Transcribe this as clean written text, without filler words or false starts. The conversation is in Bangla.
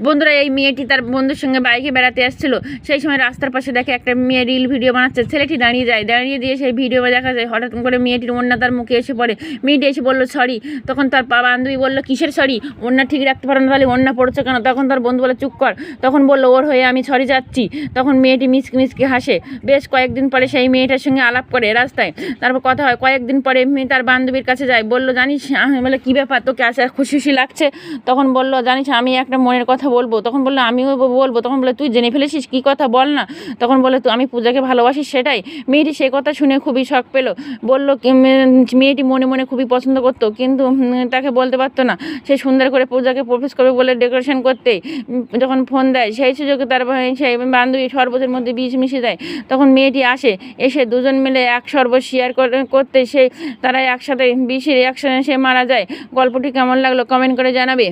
বন্ধুরা, এই মেয়েটি তার বন্ধুর সঙ্গে বাইকে বেড়াতে আসছিল। সেই সময় রাস্তার পাশে দেখে একটা মেয়ে রিল ভিডিও বানাচ্ছে। ছেলেটি দাঁড়িয়ে যায়, দাঁড়িয়ে দিয়ে সেই ভিডিও দেখা যায়। হঠাৎ করে মেয়েটির ওড়না তার মুখে এসে পড়ে। মেয়েটি এসে বললো সরি। তখন তার বান্ধবী বললো কিসের সরি, ওড়না ঠিক রাখতে পারো না তাহলে ওড়না পড়ছে কেন? তখন তার বন্ধু বলে চুপ কর। তখন বললো ওর হয়ে আমি সরি যাচ্ছি। তখন মেয়েটি মিচকি মিচকি হাসে। বেশ কয়েকদিন পরে সেই মেয়েটার সঙ্গে আলাপ করে রাস্তায়, তারপর কথা হয়। কয়েকদিন পরে তার বান্ধবীর কাছে যায়, বললো জানিস, বলে কী ব্যাপার তোকে আজ খুশি খুশি লাগছে? তখন বললো জানিস আমি একটা মনের কথা বলবো। তখন বললো আমিও বলবো। তখন বলে তুই জেনে ফেলেছিস কী কথা, বল না। তখন বলে তো আমি পূজাকে ভালোবাসি সেটাই। মেয়েটি সে কথা শুনে খুবই শখ পেল। বললো মেয়েটি মনে মনে খুবই পছন্দ করতো, কিন্তু তাকে বলতে পারতো না। সে সুন্দর করে পূজাকে প্রপোজ করবে বলে ডেকোরেশন করতেই যখন ফোন দেয়, সেই সুযোগে তার সেই বান্ধবী শরবতের মধ্যে বিষ মিশিয়ে দেয়। তখন মেয়েটি আসে, এসে দুজন মিলে এক শরবত শেয়ার করতে তারা একসাথে বিষের একসাথে সে মারা যায়। গল্পটি কেমন লাগলো কমেন্ট করে জানাবে।